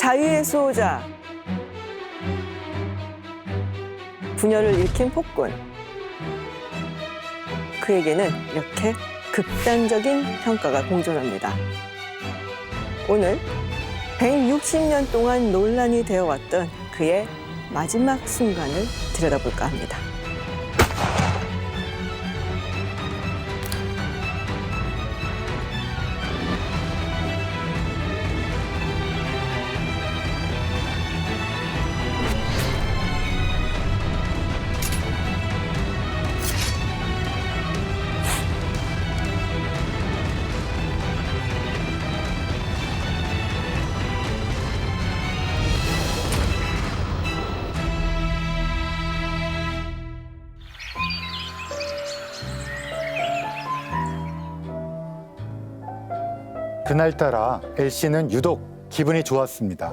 자유의 수호자, 분열을 일으킨 폭군. 그에게는 이렇게 극단적인 평가가 공존합니다. 오늘 160년 동안 논란이 되어왔던 그의 마지막 순간을 들여다볼까 합니다. 그날따라 엘씨는 유독 기분이 좋았습니다.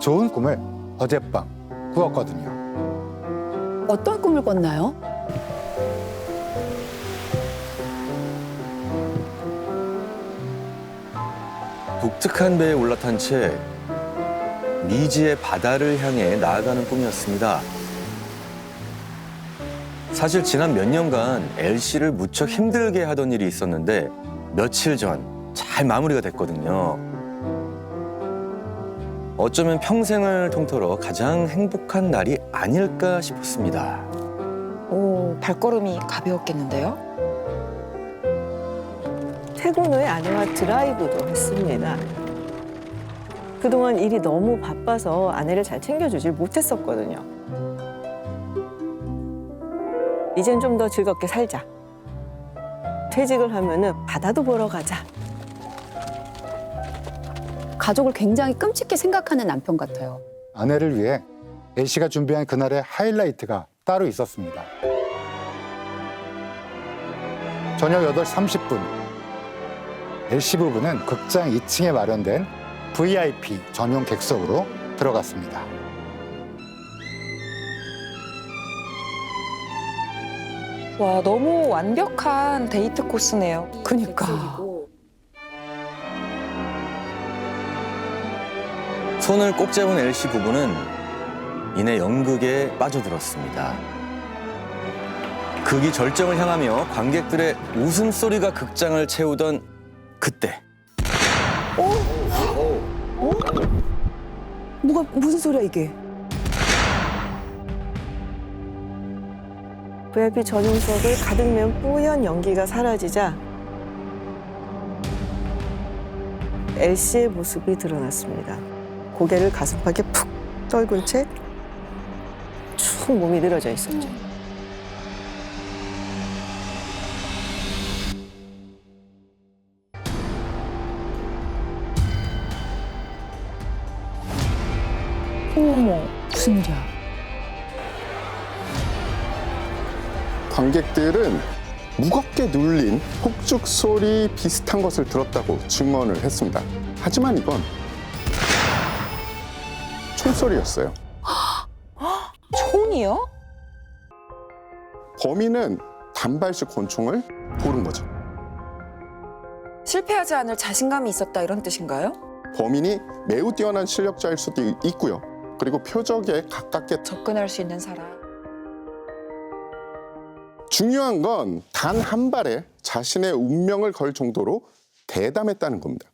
좋은 꿈을 어젯밤 꾸었거든요. 어떤 꿈을 꿨나요? 독특한 배에 올라탄 채 미지의 바다를 향해 나아가는 꿈이었습니다. 사실 지난 몇 년간 엘씨를 무척 힘들게 하던 일이 있었는데 며칠 전 잘 마무리가 됐거든요. 어쩌면 평생을 통틀어 가장 행복한 날이 아닐까 싶었습니다. 오, 발걸음이 가벼웠겠는데요? 퇴근 후에 아내와 드라이브도 했습니다. 그동안 일이 너무 바빠서 아내를 잘 챙겨주질 못했었거든요. 이젠 좀 더 즐겁게 살자. 퇴직을 하면은 바다도 보러 가자. 가족을 굉장히 끔찍히 생각하는 남편 같아요. 아내를 위해 엘씨가 준비한 그날의 하이라이트가 따로 있었습니다. 저녁 8시 30분, 엘씨 부부는 극장 2층에 마련된 VIP 전용 객석으로 들어갔습니다. 와, 너무 완벽한 데이트 코스네요. 그니까. 손을 꼭 잡은 엘씨 부부는 이내 연극에 빠져들었습니다. 극이 절정을 향하며 관객들의 웃음소리가 극장을 채우던 그때 무슨 소리야 이게? VIP 전용석을 가득 메운 뿌연 연기가 사라지자 엘씨의 모습이 드러났습니다. 고개를 가슴팍에 푹 떨군 채 축 몸이 늘어져 있었죠. 어머, 무슨 일이야? 관객들은 무겁게 눌린 폭죽 소리 비슷한 것을 들었다고 증언을 했습니다. 하지만 이건 총소리였어요. 총이요? 범인은 단발식 권총을 고른 거죠. 실패하지 않을 자신감이 있었다 이런 뜻인가요? 범인이 매우 뛰어난 실력자일 수도 있고요. 그리고 표적에 가깝게 접근할 수 있는 사람. 중요한 건 단 한 발에 자신의 운명을 걸 정도로 대담했다는 겁니다.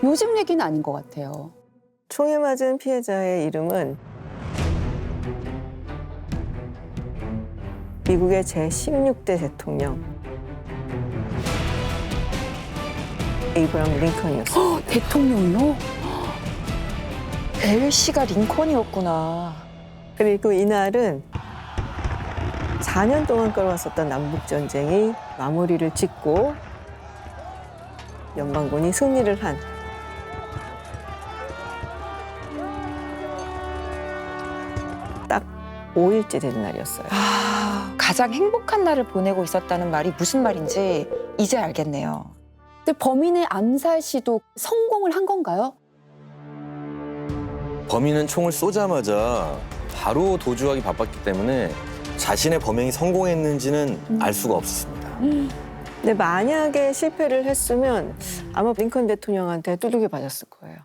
요즘 얘기는 아닌 것 같아요. 총에 맞은 피해자의 이름은 미국의 제16대 대통령 에이브라함 링컨이었어요. 대통령이요? 엘씨가 링컨이었구나. 그리고 이날은 4년 동안 끌어왔었던 남북전쟁이 마무리를 짓고 연방군이 승리를 한 딱 5일째 되는 날이었어요. 가장 행복한 날을 보내고 있었다는 말이 무슨 말인지 이제 알겠네요. 근데 범인의 암살 시도 성공을 한 건가요? 범인은 총을 쏘자마자 바로 도주하기 바빴기 때문에 자신의 범행이 성공했는지는 알 수가 없었습니다. 근데 만약에 실패를 했으면 아마 링컨 대통령한테 두들겨 맞았을 거예요.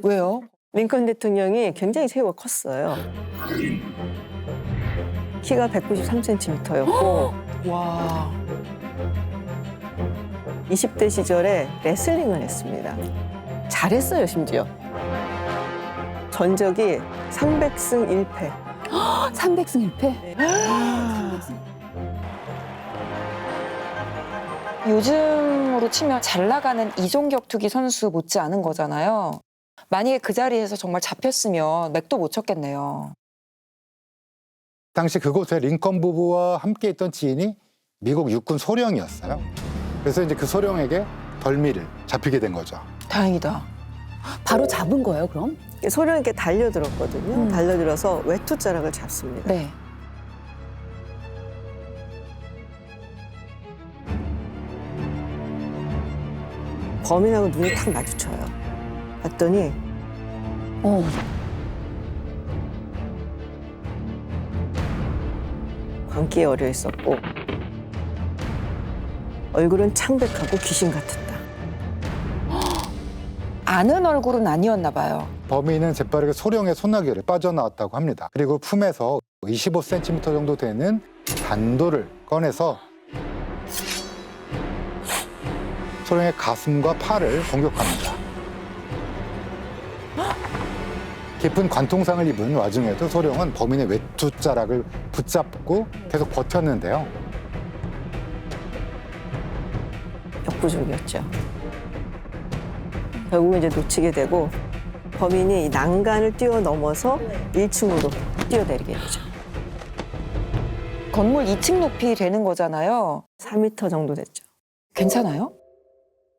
왜요? 링컨 대통령이 굉장히 체구가 컸어요. 키가 193cm였고 와. 20대 시절에 레슬링을 했습니다. 잘했어요, 심지어. 전적이 300승 1패. 300승 1패? 요즘으로 치면 잘 나가는 이종격 투기 선수 못지 않은 거잖아요. 만약에 그 자리에서 정말 잡혔으면 맥도 못 쳤겠네요. 당시 그곳에 링컨 부부와 함께 있던 지인이 미국 육군 소령이었어요. 그래서 이제 그 소령에게 덜미를 잡히게 된 거죠. 다행이다. 바로 잡은 거예요, 그럼? 소련에게 달려들었거든요. 달려들어서 외투자락을 잡습니다. 네. 범인하고 눈이 탁 마주쳐요. 봤더니 광기에 어려 있었고 얼굴은 창백하고 귀신 같았다. 아는 얼굴은 아니었나 봐요. 범인은 재빠르게 소령의 소나기를 빠져나왔다고 합니다. 그리고 품에서 25cm 정도 되는 단도를 꺼내서 소령의 가슴과 팔을 공격합니다. 깊은 관통상을 입은 와중에도 소령은 범인의 외투자락을 붙잡고 계속 버텼는데요. 역부족이었죠. 결국은 이제 놓치게 되고 범인이 이 난간을 뛰어넘어서 1층으로 뛰어내리게 되죠. 건물 2층 높이 되는 거잖아요. 4m 정도 됐죠. 괜찮아요?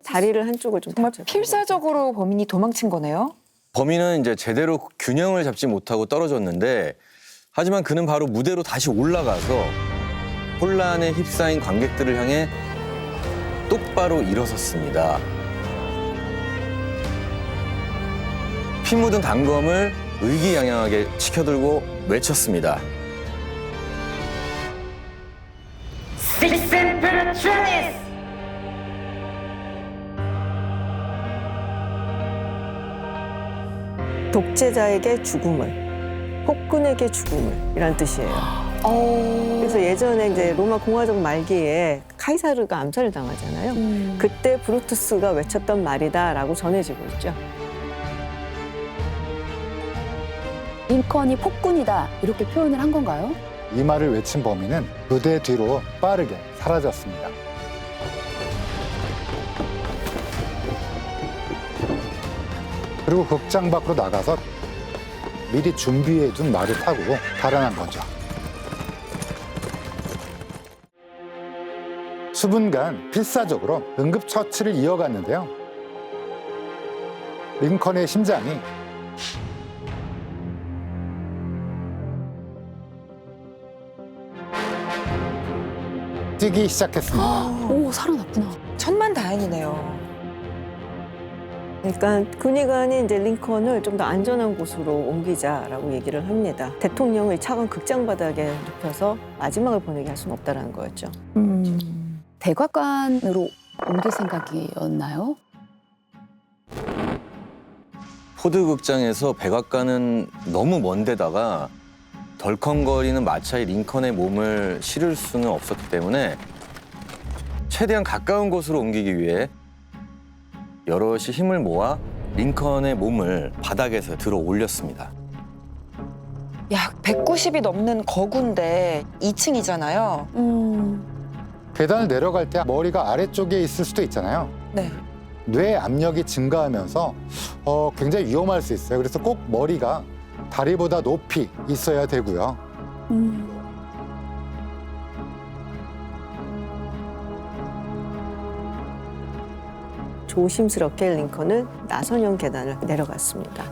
다리를 한쪽을 좀 정말 다쳤어요. 필사적으로 범인이 도망친 거네요. 범인은 이제 제대로 균형을 잡지 못하고 떨어졌는데 하지만 그는 바로 무대로 다시 올라가서 혼란에 휩싸인 관객들을 향해 똑바로 일어섰습니다. 피 묻은 단검을 의기양양하게 치켜들고 외쳤습니다. 독재자에게 죽음을, 폭군에게 죽음을 이란 뜻이에요. 그래서 예전에 이제 로마 공화정 말기에 카이사르가 암살을 당하잖아요. 그때 브루투스가 외쳤던 말이다라고 전해지고 있죠. 링컨이 폭군이다 이렇게 표현을 한 건가요? 이 말을 외친 범인은 무대 뒤로 빠르게 사라졌습니다. 그리고 극장 밖으로 나가서 미리 준비해둔 말을 타고 달아난 거죠. 수분간 필사적으로 응급처치를 이어갔는데요. 링컨의 심장이 뛰기 시작했습니다. 오, 살아났구나. 천만다행이네요. 그러니까 군의관이 이제 링컨을 좀 더 안전한 곳으로 옮기자라고 얘기를 합니다. 대통령을 차가운 극장 바닥에 눕혀서 마지막을 보내게 할 수는 없다는 거였죠. 백악관으로 옮길 생각이었나요? 포드 극장에서 백악관은 너무 먼 데다가 덜컹거리는 마차에 링컨의 몸을 실을 수는 없었기 때문에 최대한 가까운 곳으로 옮기기 위해 여럿이 힘을 모아 링컨의 몸을 바닥에서 들어 올렸습니다. 약 190이 넘는 거구인데 2층이잖아요. 계단을 내려갈 때 머리가 아래쪽에 있을 수도 있잖아요. 네. 뇌 압력이 증가하면서 굉장히 위험할 수 있어요. 그래서 꼭 머리가 다리보다 높이 있어야 되고요. 조심스럽게 링컨은 나선형 계단을 내려갔습니다.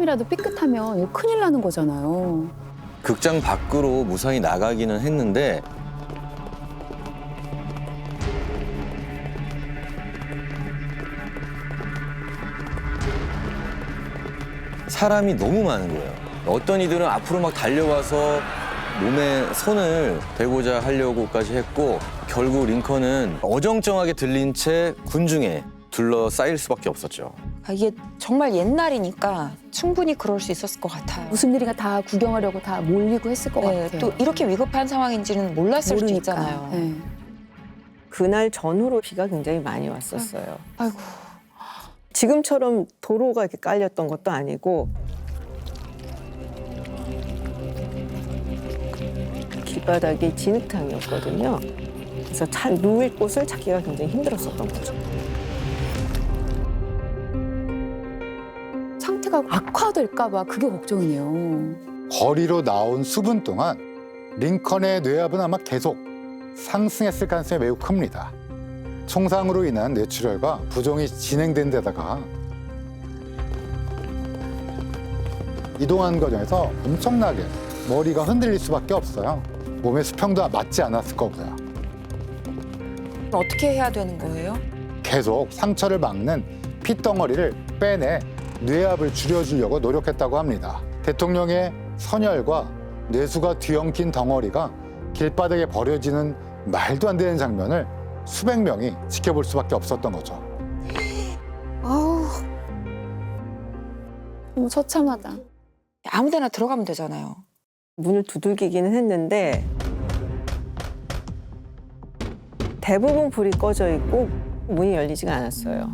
사람이라도 삐끗하면 이거 큰일 나는 거잖아요. 극장 밖으로 무사히 나가기는 했는데 사람이 너무 많은 거예요. 어떤 이들은 앞으로 막 달려와서 몸에 손을 대고자 하려고까지 했고 결국 링컨은 어정쩡하게 들린 채 군중에 둘러싸일 수밖에 없었죠. 아, 이게 정말 옛날이니까 충분히 그럴 수 있었을 것 같아요. 무슨 일인가 다 구경하려고 다 몰리고 했을 것 네, 같아요. 또 이렇게 위급한 상황인지는 몰랐을 수도 모르니까. 있잖아요. 네. 그날 전후로 비가 굉장히 많이 왔었어요. 아이고. 지금처럼 도로가 이렇게 깔렸던 것도 아니고 길바닥이 진흙탕이었거든요. 그래서 누울 곳을 찾기가 굉장히 힘들었었던 거죠. 상태가 악화될까 봐 그게 걱정이네요. 거리로 나온 수분 동안 링컨의 뇌압은 아마 계속 상승했을 가능성이 매우 큽니다. 총상으로 인한 뇌출혈과 부종이 진행된 데다가 이동하는 과정에서 엄청나게 머리가 흔들릴 수밖에 없어요. 몸의 수평도 맞지 않았을 거고요. 어떻게 해야 되는 거예요? 계속 상처를 막는 핏덩어리를 빼내 뇌압을 줄여주려고 노력했다고 합니다. 대통령의 선혈과 뇌수가 뒤엉킨 덩어리가 길바닥에 버려지는 말도 안 되는 장면을 수백 명이 지켜볼 수밖에 없었던 거죠. 아우, 너무 처참하다. 아무데나 들어가면 되잖아요. 문을 두들기기는 했는데 대부분 불이 꺼져 있고 문이 열리지가 않았어요.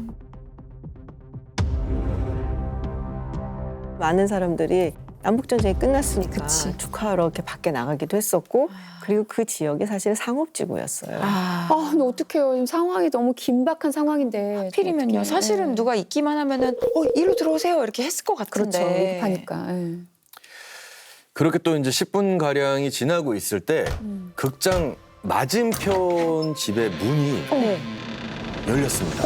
많은 사람들이 남북전쟁이 끝났으니까 그치. 축하하러 이렇게 밖에 나가기도 했었고 그리고 그 지역이 사실 상업지구였어요. 아, 근데 어떡해요. 지금 상황이 너무 긴박한 상황인데. 하필이면요. 어떡해. 사실은 누가 있기만 하면은 이리로 들어오세요 이렇게 했을 것 그렇죠. 같은데. 위급하니까. 예. 그렇게 또 이제 10분 가량이 지나고 있을 때 극장 맞은편 집의 문이 네. 열렸습니다.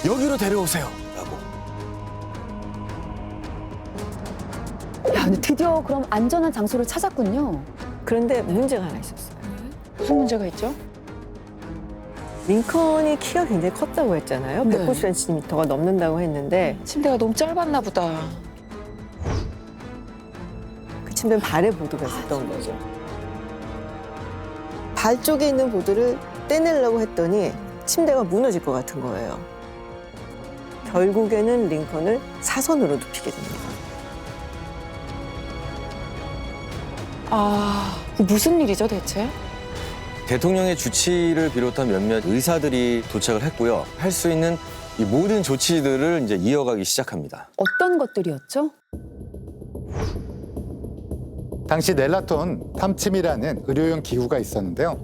여기로 데려오세요. 라고. 야, 근데 드디어 그럼 안전한 장소를 찾았군요. 그런데 문제가 하나 있었어요. 무슨 문제가 있죠? 링컨이 키가 굉장히 컸다고 했잖아요. 네. 190cm가 넘는다고 했는데 침대가 너무 짧았나 보다. 그 침대는 발에 보드가 있었던 거죠. 발 쪽에 있는 보드를 떼내려고 했더니 침대가 무너질 것 같은 거예요. 결국에는 링컨을 사선으로 눕히게 됩니다. 아, 이게 무슨 일이죠 대체? 대통령의 주치를 비롯한 몇몇 의사들이 도착을 했고요. 할 수 있는 이 모든 조치들을 이제 이어가기 시작합니다. 어떤 것들이었죠? 당시 넬라톤 탐침이라는 의료용 기구가 있었는데요.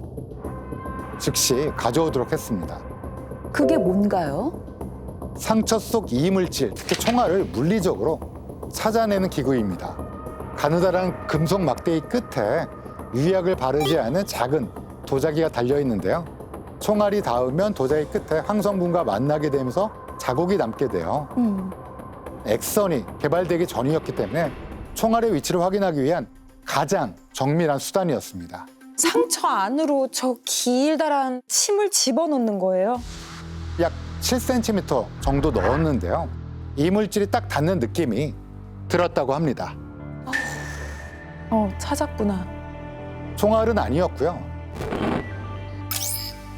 즉시 가져오도록 했습니다. 그게 뭔가요? 상처 속 이물질, 특히 총알을 물리적으로 찾아내는 기구입니다. 가느다란 금속 막대기 끝에 유약을 바르지 않은 작은 도자기가 달려 있는데요. 총알이 닿으면 도자기 끝에 황성분과 만나게 되면서 자국이 남게 돼요. 액선이 개발되기 전이었기 때문에 총알의 위치를 확인하기 위한 가장 정밀한 수단이었습니다. 상처 안으로 저 길다란 침을 집어넣는 거예요? 약 7cm 정도 넣었는데요. 이물질이 딱 닿는 느낌이 들었다고 합니다. 찾았구나. 총알은 아니었고요.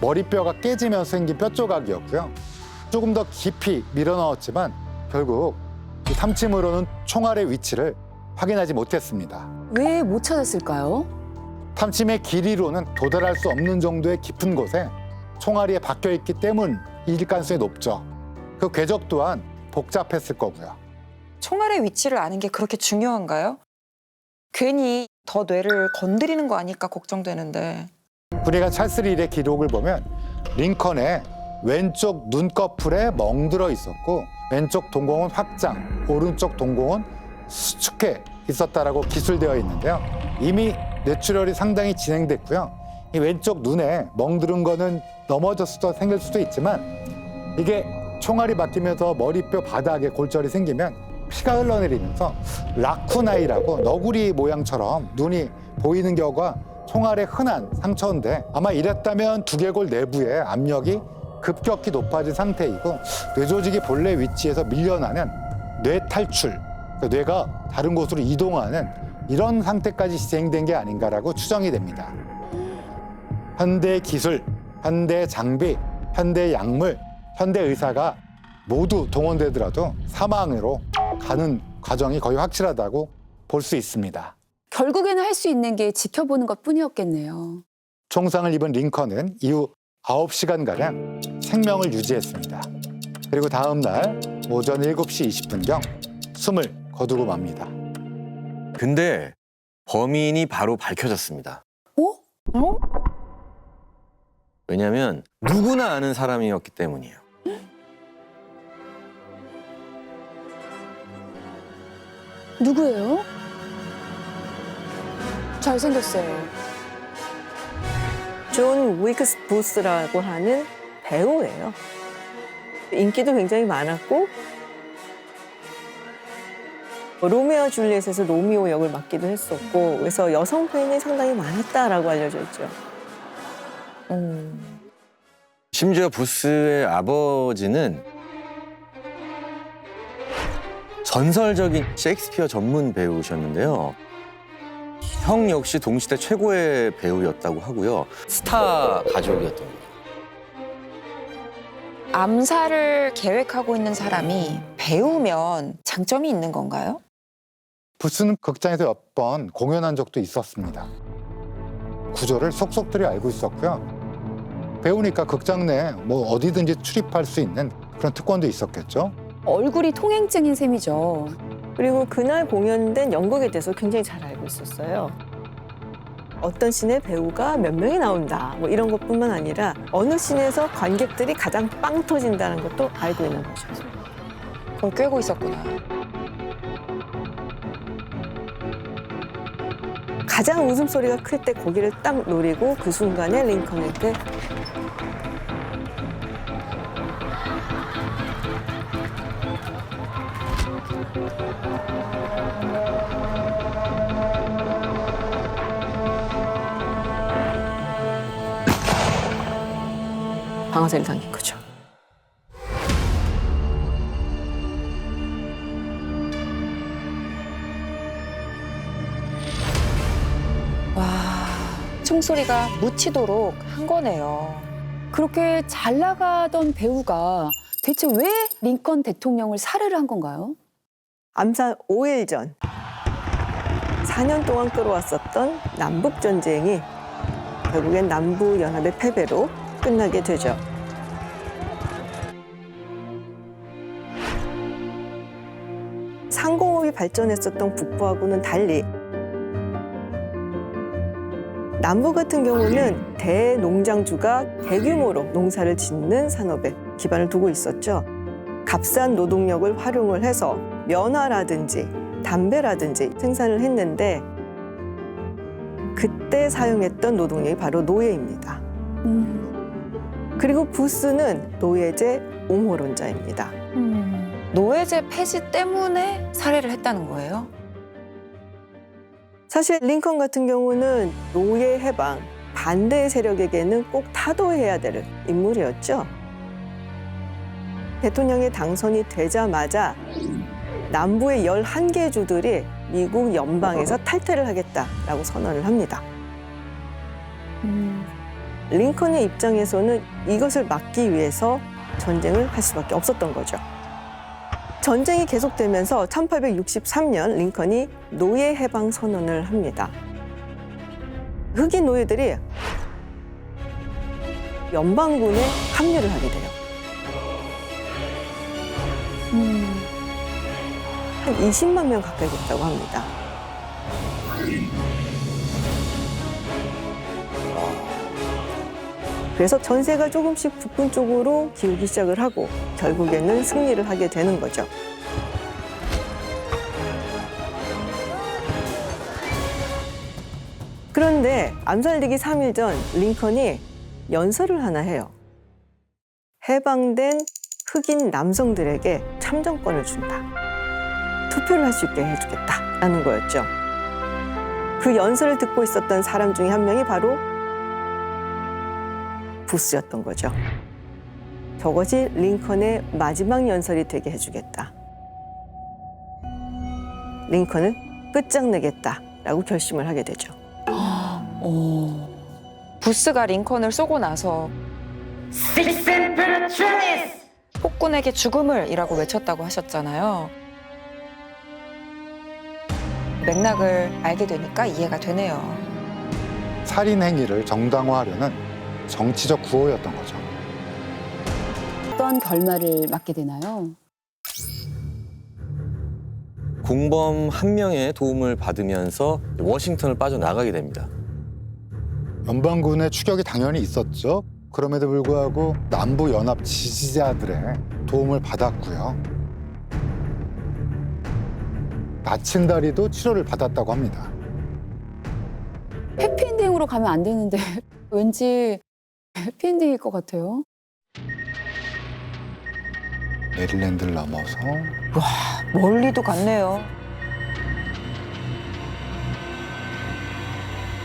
머리뼈가 깨지면서 생긴 뼈 조각이었고요. 조금 더 깊이 밀어넣었지만 결국 이 탐침으로는 총알의 위치를 확인하지 못했습니다. 왜 못 찾았을까요? 탐침의 길이로는 도달할 수 없는 정도의 깊은 곳에 총알이 박혀 있기 때문일 가능성이 높죠. 그 궤적 또한 복잡했을 거고요. 총알의 위치를 아는 게 그렇게 중요한가요? 괜히 더 뇌를 건드리는 거 아닐까 걱정되는데. 군의관 찰스 릴의 기록을 보면 링컨의 왼쪽 눈꺼풀에 멍들어 있었고 왼쪽 동공은 확장, 오른쪽 동공은 수축해 있었다라고 기술되어 있는데요. 이미 뇌출혈이 상당히 진행됐고요. 이 왼쪽 눈에 멍들은 거는 넘어져서 생길 수도 있지만 이게 총알이 박히면서 머리뼈 바닥에 골절이 생기면 피가 흘러내리면서 라쿠나이라고 너구리 모양처럼 눈이 보이는 경우가 총알의 흔한 상처인데 아마 이랬다면 두개골 내부의 압력이 급격히 높아진 상태이고 뇌조직이 본래 위치에서 밀려나는 뇌 탈출, 그러니까 뇌가 다른 곳으로 이동하는 이런 상태까지 진행된 게 아닌가라고 추정이 됩니다. 현대 기술, 현대 장비, 현대 약물, 현대 의사가 모두 동원되더라도 사망으로 가는 과정이 거의 확실하다고 볼 수 있습니다. 결국에는 할 수 있는 게 지켜보는 것뿐이었겠네요. 총상을 입은 링컨은 이후 9시간가량 생명을 유지했습니다. 그리고 다음 날 오전 7시 20분경 숨을 거두고 맙니다. 근데 범인이 바로 밝혀졌습니다. 어? 왜냐하면 누구나 아는 사람이었기 때문이에요. 누구예요? 잘생겼어요. 존 위크스부스라고 하는 배우예요. 인기도 굉장히 많았고 로미오와 줄리엣에서 로미오 역을 맡기도 했었고 그래서 여성 팬이 상당히 많았다라고 알려져 있죠. 심지어 부스의 아버지는 전설적인 셰익스피어 전문 배우셨는데요. 형 역시 동시대 최고의 배우였다고 하고요. 스타 가족이었던 거예요. 암살을 계획하고 있는 사람이 배우면 장점이 있는 건가요? 부스는 극장에서 몇 번 공연한 적도 있었습니다. 구조를 속속들이 알고 있었고요. 배우니까 극장 내 뭐 어디든지 출입할 수 있는 그런 특권도 있었겠죠. 얼굴이 통행증인 셈이죠. 그리고 그날 공연된 연극에 대해서 굉장히 잘 알고 있었어요. 어떤 씬에 배우가 몇 명이 나온다 뭐 이런 것뿐만 아니라 어느 씬에서 관객들이 가장 빵 터진다는 것도 알고 있는 거죠. 그걸 꿰고 있었구나. 가장 웃음소리가 클 때 거기를 딱 노리고 그 순간에 링컨한테 방아쇠를 당긴 거죠. 와, 총소리가 묻히도록 한 거네요. 그렇게 잘 나가던 배우가 대체 왜 링컨 대통령을 살해를 한 건가요? 암살 5일 전 4년 동안 끌어왔었던 남북전쟁이 결국엔 남부연합의 패배로 끝나게 되죠. 상공업이 발전했었던 북부하고는 달리 남부 같은 경우는 대농장주가 대규모로 농사를 짓는 산업에 기반을 두고 있었죠. 값싼 노동력을 활용을 해서 면화라든지 담배라든지 생산을 했는데 그때 사용했던 노동력이 바로 노예입니다. 그리고 부스는 노예제 옹호론자입니다. 노예제 폐지 때문에 살해를 했다는 거예요? 사실 링컨 같은 경우는 노예 해방, 반대 세력에게는 꼭 타도해야 될 인물이었죠. 대통령이 당선이 되자마자 남부의 11개 주들이 미국 연방에서 탈퇴를 하겠다라고 선언을 합니다. 링컨의 입장에서는 이것을 막기 위해서 전쟁을 할 수밖에 없었던 거죠. 전쟁이 계속되면서 1863년 링컨이 노예 해방 선언을 합니다. 흑인 노예들이 연방군에 합류를 하게 돼요. 한 20만 명 가까이 됐다고 합니다. 그래서 전세가 조금씩 북부 쪽으로 기우기 시작을 하고 결국에는 승리를 하게 되는 거죠. 그런데 암살되기 3일 전 링컨이 연설을 하나 해요. 해방된 흑인 남성들에게 참정권을 준다. 투표를 할 수 있게 해주겠다라는 거였죠. 그 연설을 듣고 있었던 사람 중에 한 명이 바로 부스였던 거죠. 저것이 링컨의 마지막 연설이 되게 해주겠다. 링컨은 끝장내겠다라고 결심을 하게 되죠. 부스가 링컨을 쏘고 나서 폭군에게 죽음을이라고 외쳤다고 하셨잖아요. 맥락을 알게 되니까 이해가 되네요. 살인 행위를 정당화하려는 정치적 구호였던 거죠. 어떤 결말을 맞게 되나요? 공범 한 명의 도움을 받으면서 워싱턴을 빠져나가게 됩니다. 연방군의 추격이 당연히 있었죠. 그럼에도 불구하고 남부 연합 지지자들의 도움을 받았고요. 나친다리도 치료를 받았다고 합니다. 해피엔딩으로 가면 안 되는데 왠지 해피엔딩일 것 같아요. 메릴랜드를 넘어서 멀리도 갔네요.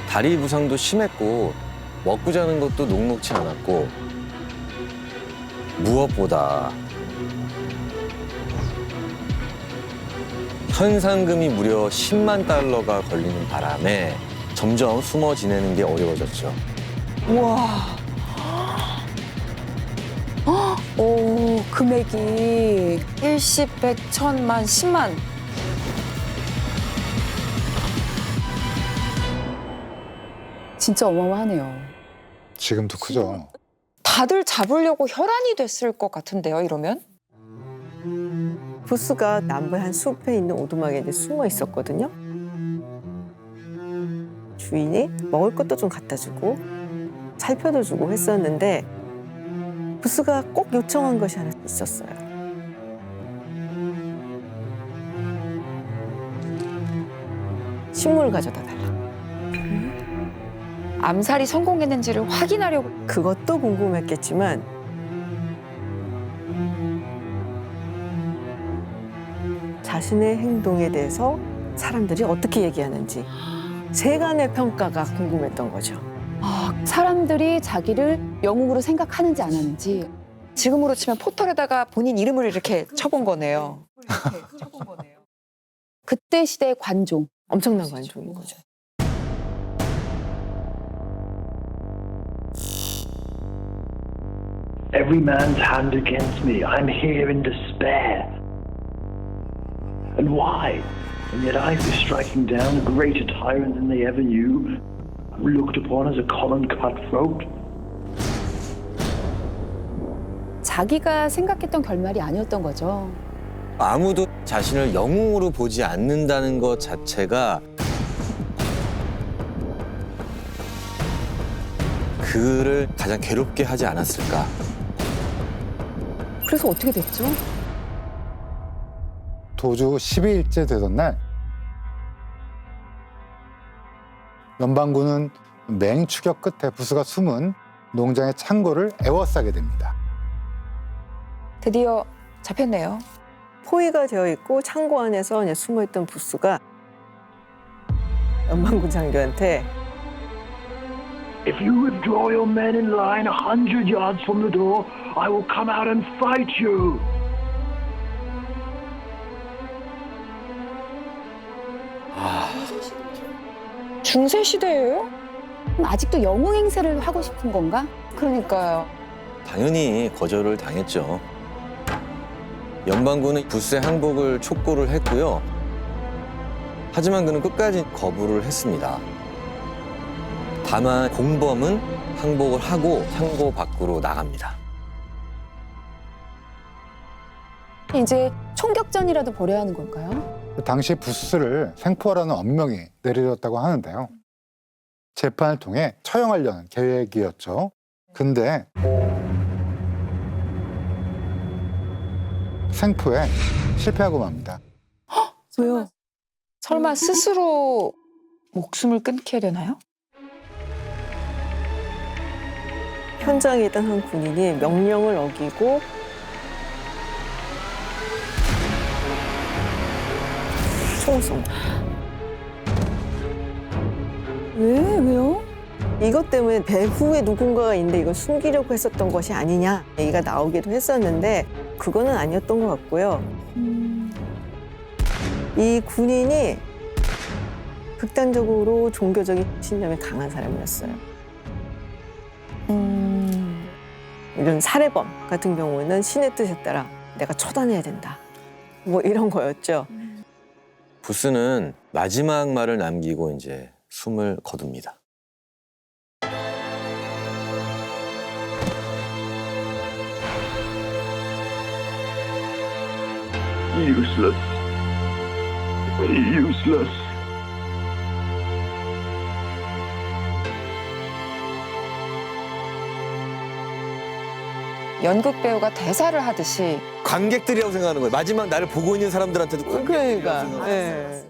다리 부상도 심했고 먹고 자는 것도 녹록치 않았고 무엇보다 현상금이 무려 10만 달러가 걸리는 바람에 점점 숨어 지내는 게 어려워졌죠. 우와. 오, 금액이 10, 100, 1000만, 10만. 진짜 어마어마하네요. 지금도 크죠. 다들 잡으려고 혈안이 됐을 것 같은데요, 이러면? 부스가 남부의 한 숲에 있는 오두막에 이제 숨어 있었거든요. 주인이 먹을 것도 좀 갖다 주고 살펴도 주고 했었는데 부스가 꼭 요청한 것이 하나 있었어요. 식물을 가져다 달라. 암살이 성공했는지를 확인하려고. 그것도 궁금했겠지만 자신의 행동에 대해서 사람들이 어떻게 얘기하는지 세간의 평가가 궁금했던 거죠. 사람들이 자기를 영웅으로 생각하는지 안 하는지. 지금으로 치면 포털에다가 본인 이름을 이렇게 쳐본 거네요. 그때 시대의 관종. 엄청난 관종인 거죠. Every man's hand against me. I'm here in despair. And why? And yet I be striking down a greater tyrant than they ever knew, looked upon as a common cutthroat. 자기가 생각했던 결말이 아니었던 거죠. 아무도 자신을 영웅으로 보지 않는다는 것 자체가 그를 가장 괴롭게 하지 않았을까. 그래서 어떻게 됐죠? 도주 12일째 되던 날 연방군은 맹추격 끝에 부스가 숨은 농장의 창고를 에워싸게 됩니다. 드디어 잡혔네요. 포위가 되어 있고 창고 안에서 이제 숨어있던 부스가 연방군 장교한테 If you withdraw your men in line 100 yards from the door, I will come out and fight you. 중세 시대예요? 그럼 아직도 영웅 행세를 하고 싶은 건가? 그러니까요. 당연히 거절을 당했죠. 연방군은 부스의 항복을 촉구를 했고요. 하지만 그는 끝까지 거부를 했습니다. 다만 공범은 항복을 하고 창고 밖으로 나갑니다. 이제 총격전이라도 벌여야 하는 걸까요? 당시 부스를 생포하라는 엄명이 내려졌다고 하는데요. 재판을 통해 처형하려는 계획이었죠. 근데 생포에 실패하고 맙니다. 왜요? 설마 스스로 목숨을 끊게 되나요? 현장에 있던 한 군인이 명령을 어기고 총을 쏜 거예요. 왜요? 이것 때문에 배후에 누군가가 있는데 이걸 숨기려고 했었던 것이 아니냐 얘기가 나오기도 했었는데 그거는 아니었던 것 같고요. 이 군인이 극단적으로 종교적인 신념이 강한 사람이었어요. 이런 살해범 같은 경우는 신의 뜻에 따라 내가 처단해야 된다. 뭐 이런 거였죠. 부스는 마지막 말을 남기고 이제 숨을 거둡니다. Useless. Useless. 연극 배우가 대사를 하듯이 관객들이라고 생각하는 거예요. 마지막 나를 보고 있는 사람들한테도 관객들이라고 그러니까. 생각하는 거예요. 예.